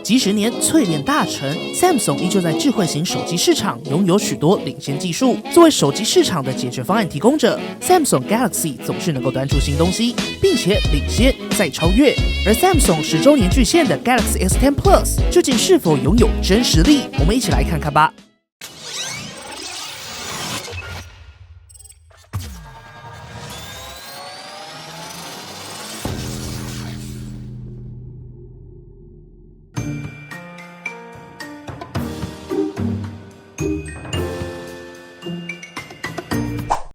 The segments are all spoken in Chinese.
几十年淬炼大成 ，Samsung 依旧在智慧型手机市场拥有许多领先技术。作为手机市场的解决方案提供者 ，Samsung Galaxy 总是能够端出新东西，并且领先再超越。而 Samsung 10周年巨献的 Galaxy S10 Plus 究竟是否拥有真实力？我们一起来看看吧。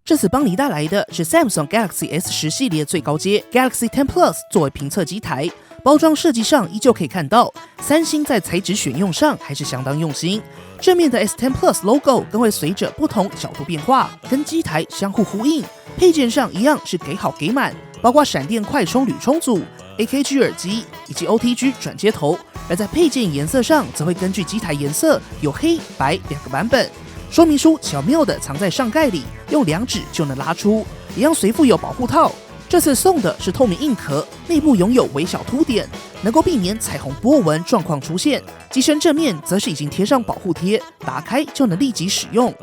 这次帮你带来的是 Samsung Galaxy S10 系列最高阶 Galaxy 10 Plus 作为评测机台，包装设计上依旧可以看到，三星在材质选用上还是相当用心。正面的 S10 Plus logo 更会随着不同角度变化，跟机台相互呼应。配件上一样是给好给满，包括闪电快充铝充组、AKG 耳机以及 OTG 转接头。而在配件颜色上，则会根据机台颜色有黑白两个版本。说明书巧妙地藏在上盖里，用2指就能拉出，一样随附有保护套。这次送的是透明硬壳，内部拥有微小凸点，能够避免彩虹波纹状况出现。机身正面则是已经贴上保护贴，打开就能立即使用。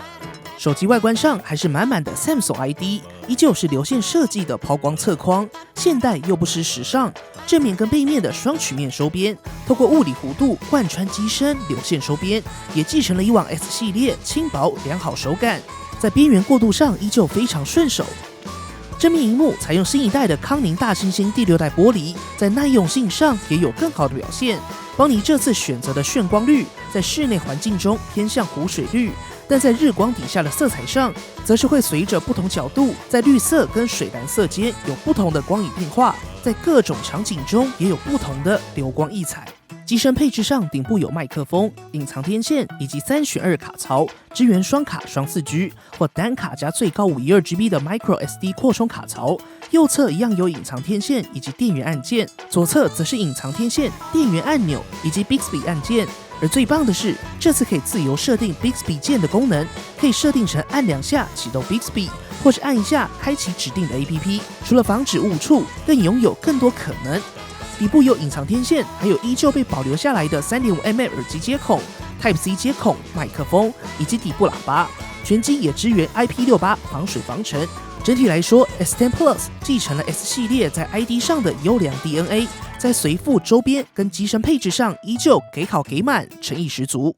手机外观上还是满满的 Samsung ID， 依旧是流线设计的抛光侧框，现代又不失时尚。正面跟背面的双曲面收边，透过物理弧度贯穿机身流线收边，也继承了以往 S 系列轻薄良好手感，在边缘过渡上依旧非常顺手。正面萤幕采用新一代的康宁大猩猩第6代玻璃，在耐用性上也有更好的表现。邦尼这次选择的眩光绿，在室内环境中偏向湖水绿，但在日光底下的色彩上，则是会随着不同角度，在绿色跟水蓝色间有不同的光影变化，在各种场景中也有不同的流光溢彩。机身配置上，顶部有麦克风、隐藏天线以及3选2卡槽，支援双卡双4G 或单卡加最高512GB 的 Micro SD 扩充卡槽。右侧一样有隐藏天线以及电源按键，左侧则是隐藏天线、电源按钮以及 Bixby 按键。而最棒的是，这次可以自由设定 Bixby 键的功能，可以设定成按2下启动 Bixby， 或是按1下开启指定的 APP。除了防止误触，更拥有更多可能。底部有隐藏天线，还有依旧被保留下来的 3.5mm 耳机接口、Type-C 接口、麦克风以及底部喇叭。全机也支援 IP68 防水防尘。整体来说 ，S10 Plus 继承了 S 系列在 ID 上的优良 DNA， 在随附周边跟机身配置上依旧给好给满，诚意十足。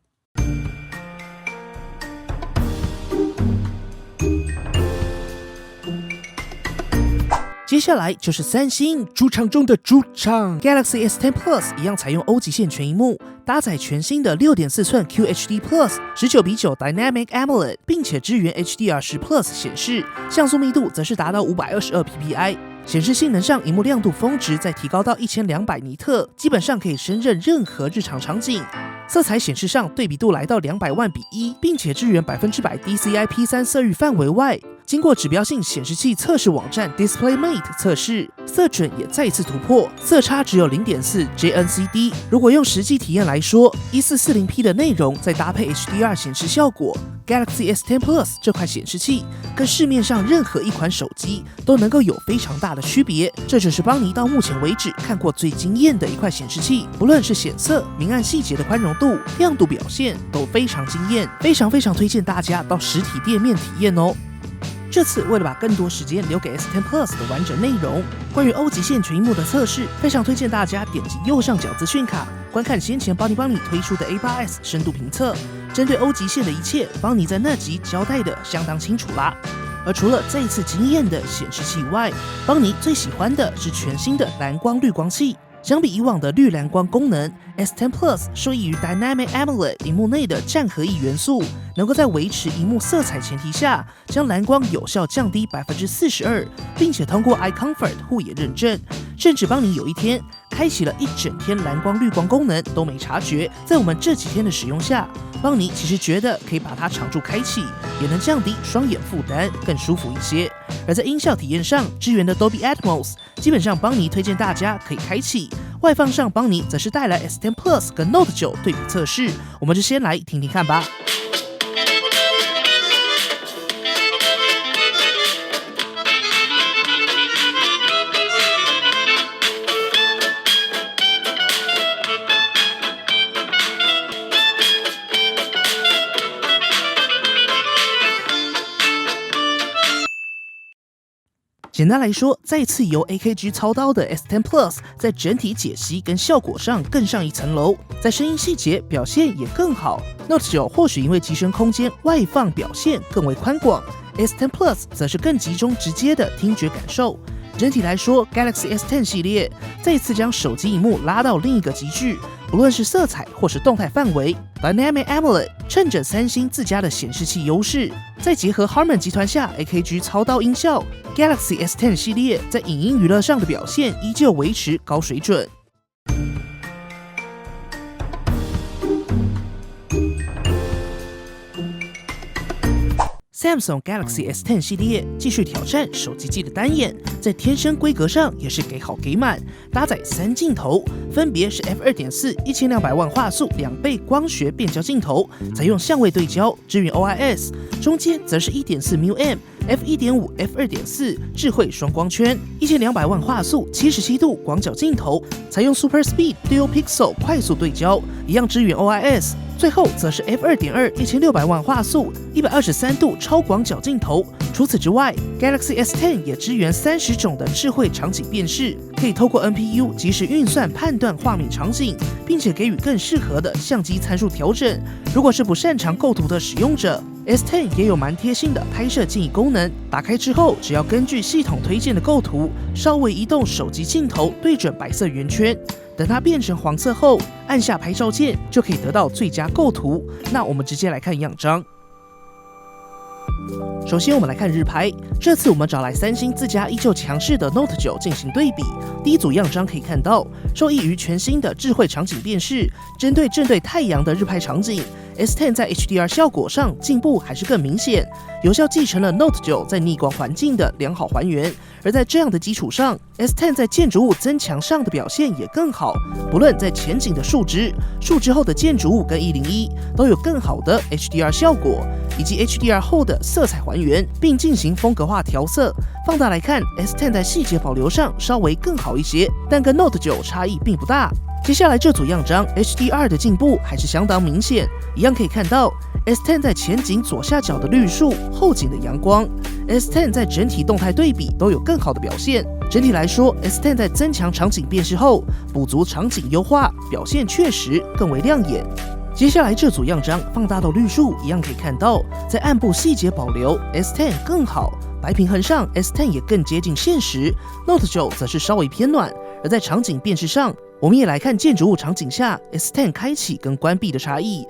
接下来就是三星主场中的主场 ，Galaxy S10 Plus 一样采用欧极线全萤幕，搭载全新的6.4寸 QHD Plus 19:9 Dynamic AMOLED， 并且支援 HDR10 Plus 显示，像素密度则是达到522 ppi。显示性能上，萤幕亮度峰值再提高到1200尼特，基本上可以胜任任何日常场景。色彩显示上，对比度来到200万比1，并且支援100% DCI P3 色域范围外，经过指标性显示器测试网站 DisplayMate 测试，色准也再次突破，色差只有 0.4 JNCD。如果用实际体验来说，1440p 的内容再搭配 HDR 显示效果， Galaxy S10 Plus 这块显示器跟市面上任何一款手机都能够有非常大的区别。这只是邦尼到目前为止看过最惊艳的一块显示器，不论是显色、明暗细节的宽容度、亮度表现都非常惊艳，非常推荐大家到实体店面体验哦。这次为了把更多时间留给 S10 Plus 的完整内容，关于欧极线全萤幕的测试，非常推荐大家点击右上角资讯卡，观看先前邦尼推出的 A8S 深度评测。针对欧极线的一切，邦尼在那集交代的相当清楚啦。而除了这一次惊艳的显示器外，邦尼最喜欢的是全新的蓝光滤光器。相比以往的绿蓝光功能， S10 Plus 受益于 Dynamic AMOLED 萤幕内的战核异元素，能够在维持萤幕色彩前提下，将蓝光有效降低 42%， 并且通过 iComfort 护眼认证，甚至邦尼有一天开启了一整天蓝光滤光功能都没察觉。在我们这几天的使用下，邦尼其实觉得可以把它常驻开启，也能降低双眼负担，更舒服一些。而在音效体验上，支援的 Dolby Atmos 基本上邦尼推荐大家可以开启。外放上，邦尼则是带来 S10 Plus 跟 Note 9对比测试，我们就先来听听看吧。简单来说，再次由 AKG 操刀的 S10 Plus 在整体解析跟效果上更上一层楼，在声音细节表现也更好。Note 9或许因为机身空间外放表现更为宽广， S10 Plus 则是更集中直接的听觉感受。整体来说 Galaxy S10 系列再次将手机萤幕拉到另一个级距，不论是色彩或是动态范围 Dynamic AMOLED 趁着三星自家的显示器优势，再结合 Harman 集团下 AKG 操刀音效， Galaxy S10 系列在影音娱乐上的表现依旧维持高水准。Samsung Galaxy S10 系列继续挑战手机界的单眼，在天生规格上也是给好给满，搭载3镜头，分别是 f2.4 1200万画素2倍光学变焦镜头，采用相位对焦，支援 OIS， 中间则是 1.4mm f1.5、f2.4 智慧双光圈，1200万画素77度广角镜头，采用 Super Speed Dual Pixel 快速对焦，一样支援 OIS。最后则是 f2.2 1600万画素123度超广角镜头。除此之外 Galaxy S10 也支援30种的智慧场景辨识，可以透过 NPU 即时运算判断画面场景，并且给予更适合的相机参数调整。如果是不擅长构图的使用者， S10 也有蛮贴心的拍摄建议功能，打开之后只要根据系统推荐的构图，稍微移动手机镜头对准白色圆圈，等它变成黄色后，按下拍照键就可以得到最佳构图。那我们直接来看样张。首先我们来看日拍，这次我们找来三星自家依旧强势的 Note 9进行对比。第一组样张可以看到，受益于全新的智慧场景辨识，针对正对太阳的日拍场景， S10 在 HDR 效果上进步还是更明显，有效继承了 Note 9在逆光环境的良好还原。而在这样的基础上， S10 在建筑物增强上的表现也更好，不论在前景的树枝后的建筑物跟101都有更好的 HDR 效果，以及 HDR 后的色彩还原，并进行风格化调色。放大来看， S10 在细节保留上稍微更好一些，但跟 Note 9差异并不大。接下来这组样张 HDR 的进步还是相当明显，一样可以看到 S10 在前景左下角的绿树，后景的阳光， S10 在整体动态对比都有更好的表现。整体来说， S10 在增强场景辨识后，补足场景优化，表现确实更为亮眼。接下来这组样张放大到绿树，一样可以看到，在暗部细节保留 S10 更好，白平衡上 S10 也更接近现实， Note 9则是稍微偏暖。而在场景辨识上，我们也来看建筑物场景下 S10 开启跟关闭的差异。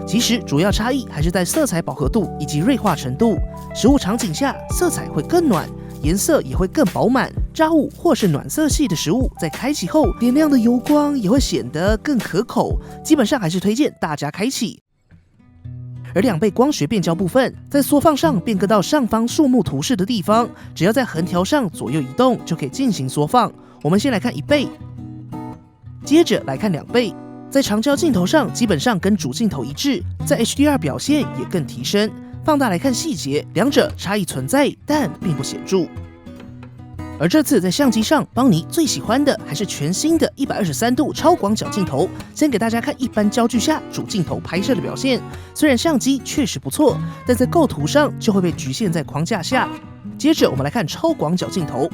其实主要差异还是在色彩饱和度以及锐化程度，实物场景下色彩会更暖，颜色也会更饱满，炸物或是暖色系的食物在开启后，点亮的油光也会显得更可口，基本上还是推荐大家开启。而2倍光学变焦部分，在缩放上变更到上方树木图示的地方，只要在横条上左右移动就可以进行缩放。我们先来看1倍，接着来看2倍。在长焦镜头上基本上跟主镜头一致，在 HDR 表现也更提升。放大来看细节，两者差异存在，但并不显著。而这次在相机上，邦尼最喜欢的还是全新的123度超广角镜头。先给大家看一般焦距下主镜头拍摄的表现，虽然相机确实不错，但在构图上就会被局限在框架下。接着我们来看超广角镜头，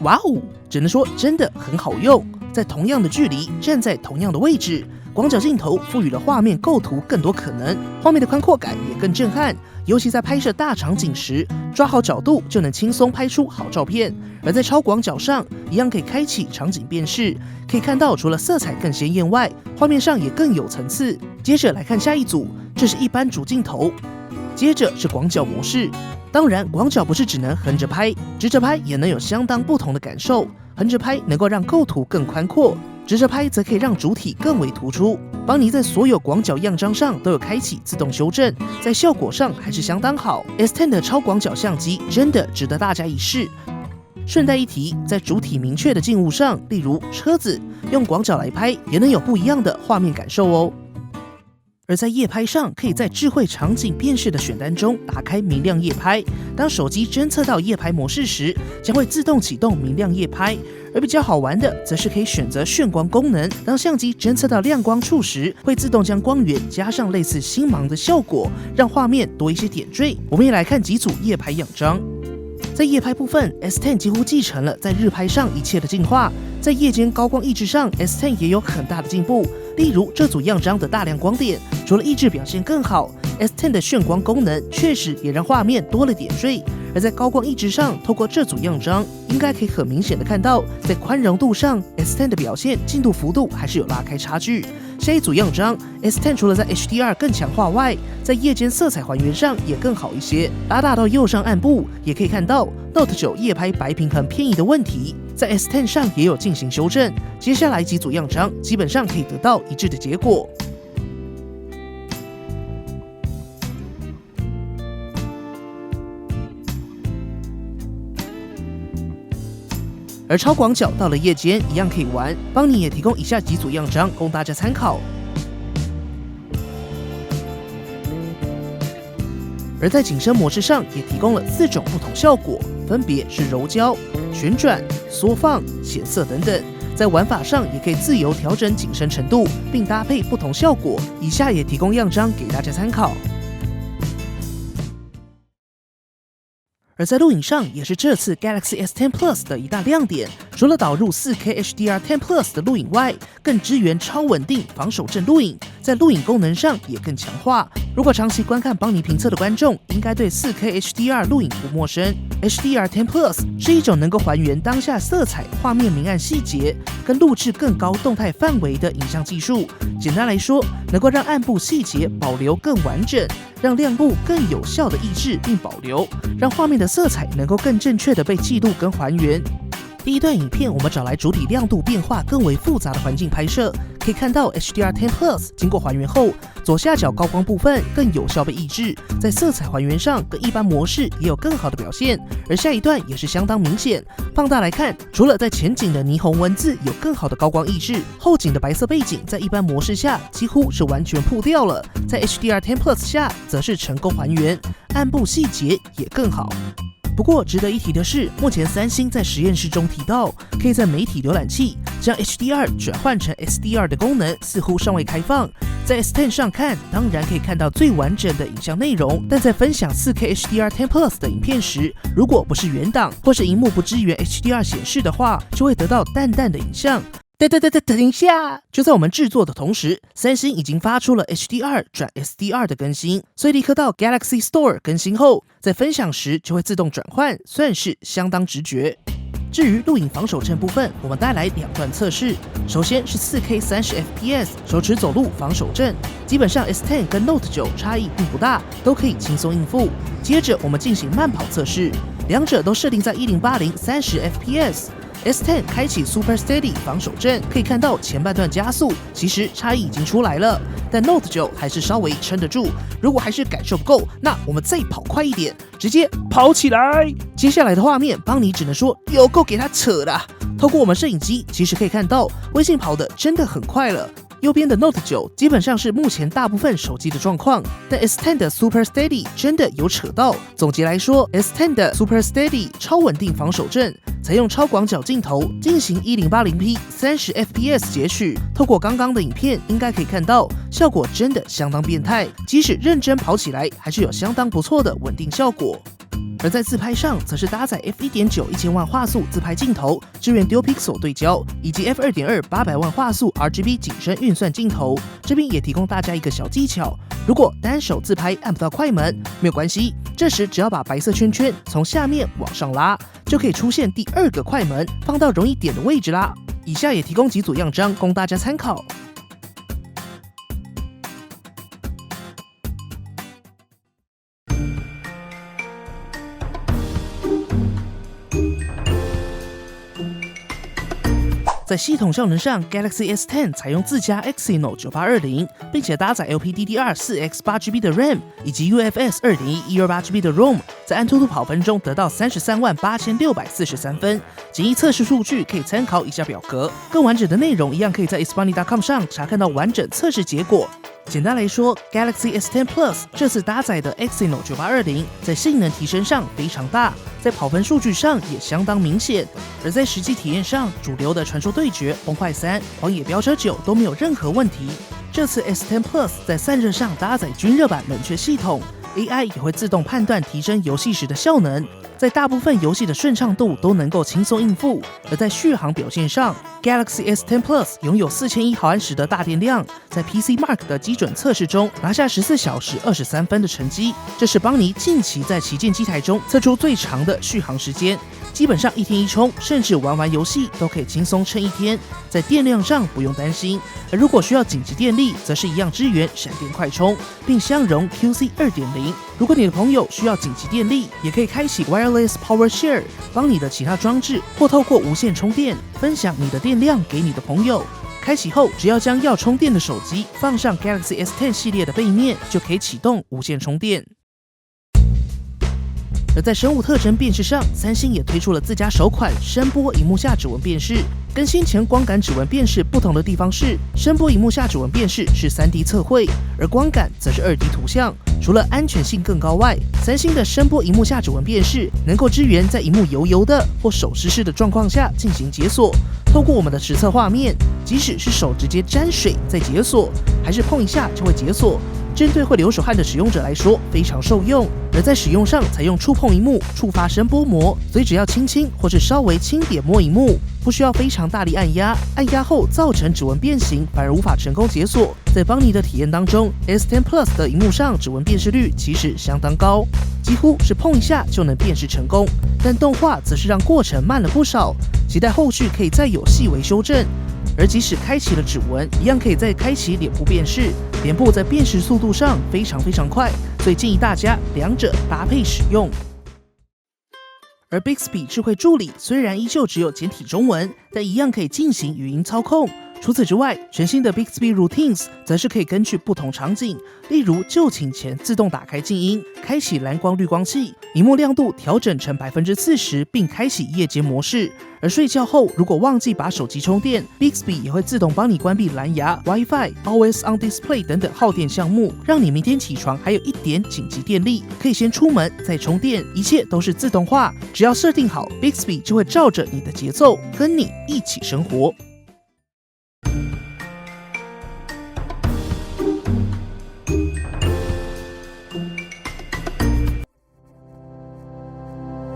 哇哦，只能说真的很好用。在同样的距离，站在同样的位置，广角镜头赋予了画面构图更多可能，画面的宽阔感也更震撼。尤其在拍摄大场景时，抓好角度就能轻松拍出好照片。而在超广角上，一样可以开启场景辨识，可以看到除了色彩更鲜艳外，画面上也更有层次。接着来看下一组，这是一般主镜头，接着是广角模式。当然，广角不是只能横着拍，直着拍也能有相当不同的感受。横着拍能够让构图更宽阔，直着拍则可以让主体更为突出。邦尼在所有广角样张上都有开启自动修正，在效果上还是相当好。S10 的超广角相机真的值得大家一试。顺带一提，在主体明确的静物上，例如车子，用广角来拍也能有不一样的画面感受哦。而在夜拍上，可以在智慧场景辨识的选单中打开明亮夜拍。当手机侦测到夜拍模式时，将会自动启动明亮夜拍。而比较好玩的，则是可以选择眩光功能。当相机侦测到亮光处时，会自动将光源加上类似星芒的效果，让画面多一些点缀。我们也来看几组夜拍样张。在夜拍部分 ，S10 几乎继承了在日拍上一切的进化。在夜间高光抑制上 ，S10 也有很大的进步。例如这组样张的大量光点，除了抑制表现更好 ，S10 的眩光功能确实也让画面多了点缀。而在高光抑制上，透过这组样张，应该可以很明显的看到，在宽容度上 ，S10 的表现进度幅度还是有拉开差距。下一组样张 ，S10 除了在 HDR 更强化外，在夜间色彩还原上也更好一些。拉大到右上暗部，也可以看到 Note 9夜拍白平衡偏移的问题，在 S10 上也有进行修正。接下来几组样张基本上可以得到一致的结果。而超广角到了夜间一样可以玩，邦尼也提供以下几组样张供大家参考。而在景深模式上也提供了4种不同效果，分别是柔焦、旋转、缩放、显色等等。在玩法上也可以自由调整景深程度，并搭配不同效果。以下也提供样张给大家参考。而在录影上也是这次 Galaxy S10 Plus 的一大亮点，除了导入 4K HDR 10 Plus 的录影外，更支援超稳定防手震录影，在录影功能上也更强化。如果长期观看邦尼评测的观众，应该对 4K HDR 录影不陌生。HDR 10 Plus 是一种能够还原当下色彩、画面明暗细节，跟录制更高动态范围的影像技术。简单来说，能够让暗部细节保留更完整，让亮部更有效的抑制并保留，让画面的色彩能够更正确的被记录跟还原。第一段影片，我们找来主体亮度变化更为复杂的环境拍摄，可以看到 HDR 10 Plus 经过还原后，左下角高光部分更有效被抑制，在色彩还原上跟一般模式也有更好的表现。而下一段也是相当明显，放大来看，除了在前景的霓虹文字有更好的高光抑制，后景的白色背景在一般模式下几乎是完全曝掉了，在 HDR 10 Plus 下则是成功还原，暗部细节也更好。不过值得一提的是，目前三星在实验室中提到，可以在媒体浏览器将 HDR 转换成 SDR 的功能似乎尚未开放。在 S10 上看，当然可以看到最完整的影像内容，但在分享 4K HDR 10 Plus 的影片时，如果不是原档或是萤幕不支援 HDR 显示的话，就会得到淡淡的影像。等一下！就在我们制作的同时，三星已经发出了 HDR 转 SDR 的更新，所以立刻到 Galaxy Store 更新后，在分享时就会自动转换，算是相当直觉。至于录影防手震部分，我们带来2段测试。首先是 4K 30 FPS 手持走路防手震，基本上 S10 跟 Note 9差异并不大，都可以轻松应付。接着我们进行慢跑测试，两者都设定在1080 30 FPS。S10 开启 Super Steady 防手震，可以看到前半段加速，其实差异已经出来了，但 Note 9还是稍微撑得住。如果还是感受不够，那我们再跑快一点，直接跑起来。接下来的画面，邦尼只能说有够给他扯的。透过我们摄影机，其实可以看到微信跑的真的很快了。右边的 Note 9基本上是目前大部分手机的状况，但 S10 的 Super Steady 真的有扯到。总结来说 ，S10 的 Super Steady 超稳定防手震，采用超广角镜头进行1080p 30 FPS 截取。透过刚刚的影片，应该可以看到效果真的相当变态，即使认真跑起来，还是有相当不错的稳定效果。而在自拍上，则是搭载 f1.9 1000万画素自拍镜头，支援 Dual Pixel 对焦，以及 f2.2 800万画素 RGB 景深运算镜头。这边也提供大家一个小技巧，如果单手自拍按不到快门，没有关系，这时只要把白色圈圈从下面往上拉，就可以出现第2个快门，放到容易点的位置啦。以下也提供几组样张供大家参考。在系统效能上 ，Galaxy S10 采用自家 Exynos 9820，并且搭载 LPDDR4X 8GB 的 RAM 以及 UFS 2.1 128GB 的 ROM， 在安兔兔跑分中得到338643分。简易测试数据可以参考以下表格，更完整的内容一样可以在 Isbani.com 上查看到完整测试结果。简单来说 ，Galaxy S10 Plus 这次搭载的 Exynos 9820在性能提升上非常大，在跑分数据上也相当明显。而在实际体验上，主流的传说对决、崩坏3、狂野飙车9都没有任何问题。这次 S10 Plus 在散热上搭载均热版冷却系统 ，AI 也会自动判断提升游戏时的效能。在大部分游戏的顺畅度都能够轻松应付，而在续航表现上 ，Galaxy S10 Plus 拥有4100毫安时的大电量，在 PC Mark 的基准测试中拿下14小时23分的成绩，这是邦尼近期在旗舰机台中测出最长的续航时间。基本上一天一充，甚至玩游戏都可以轻松撑一天，在电量上不用担心。而如果需要紧急电力，则是一样支援闪电快充，并相容 QC 2.0。如果你的朋友需要紧急电力，也可以开启 Wireless Power Share， 帮你的其他装置或透过无线充电分享你的电量给你的朋友。开启后，只要将要充电的手机放上 Galaxy S10 系列的背面，就可以启动无线充电。而在生物特征辨识上，三星也推出了自家首款声波萤幕下指纹辨识。跟先前光感指纹辨识不同的地方是，声波萤幕下指纹辨识是 3D 测绘，而光感则是 2D 图像。除了安全性更高外，三星的声波萤幕下指纹辨识能够支援在萤幕油油的或手湿湿的状况下进行解锁。透过我们的实测画面，即使是手直接沾水再解锁，还是碰一下就会解锁。针对会流手汗的使用者来说非常受用，而在使用上采用触碰萤幕触发声波膜，所以只要轻轻或是稍微轻点摸萤幕，不需要非常大力按压，按压后造成指纹变形，反而无法成功解锁。在邦尼的体验当中 ，S10 Plus 的萤幕上指纹辨识率其实相当高，几乎是碰一下就能辨识成功，但动画则是让过程慢了不少，期待后续可以再有细微修正。而即使开启了指纹，一样可以再开启脸部辨识，脸部在辨识速度上非常快，所以建议大家两者搭配使用。而 Bixby 智慧助理虽然依旧只有简体中文，但一样可以进行语音操控。除此之外，全新的 Bixby Routines 则是可以根据不同场景，例如就寝前自动打开静音，开启蓝光滤光器，萤幕亮度调整成 40%， 并开启夜间模式。而睡觉后如果忘记把手机充电， Bixby 也会自动帮你关闭蓝牙、Wi-Fi、Always on Display 等等耗电项目，让你明天起床还有一点紧急电力，可以先出门再充电，一切都是自动化，只要设定好 Bixby 就会照着你的节奏跟你一起生活。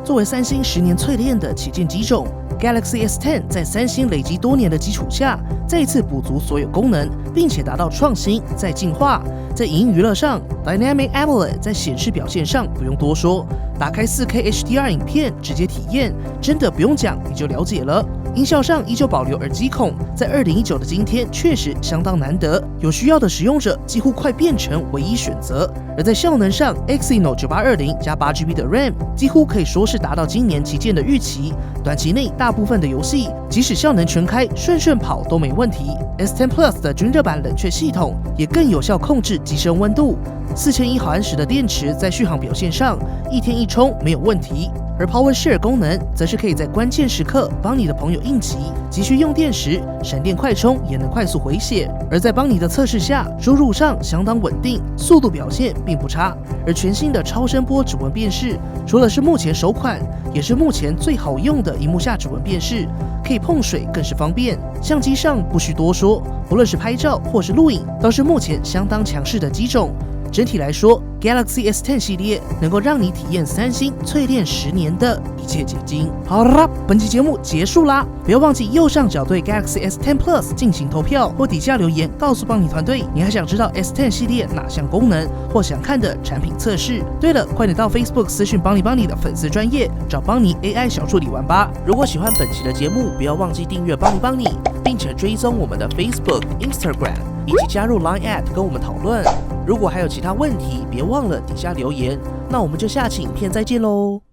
作为三星10年淬炼的旗舰机种 ，Galaxy S10 在三星累积多年的基础下，再一次补足所有功能，并且达到创新再进化。在影音娱乐上 ，Dynamic AMOLED 在显示表现上不用多说，打开 4K HDR 影片直接体验，真的不用讲你就了解了。音效上依旧保留耳机孔，在2019的今天确实相当难得，有需要的使用者几乎快变成唯一选择。而在效能上 ，Exynos 9820加8GB 的 RAM 几乎可以说是达到今年旗舰的预期。短期内大部分的游戏，即使效能全开，顺跑都没问题。S10 Plus 的均热版冷却系统也更有效控制机身温度。4100毫安时的电池在续航表现上，一天一充没有问题。而 Power Share 功能则是可以在关键时刻帮你的朋友应急，急需用电时，闪电快充也能快速回血。而在邦尼的测试下，输入上相当稳定，速度表现并不差。而全新的超声波指纹辨识，除了是目前首款，也是目前最好用的萤幕下指纹辨识，可以碰水更是方便。相机上不需多说，不论是拍照或是录影，都是目前相当强势的机种。整体来说 ，Galaxy S10 系列能够让你体验三星淬炼10年的一切结晶。好啦，本期节目结束啦！不要忘记右上角对 Galaxy S10 Plus 进行投票，或底下留言告诉邦尼团队，你还想知道 S10 系列哪项功能，或想看的产品测试。对了，快点到 Facebook 私讯邦尼的粉丝专页，找邦尼 AI 小助理玩吧。如果喜欢本期的节目，不要忘记订阅邦尼，并且追踪我们的 Facebook、Instagram， 以及加入 Line@ 跟我们讨论。如果还有其他问题，别忘了底下留言。那我们就下期影片再见喽。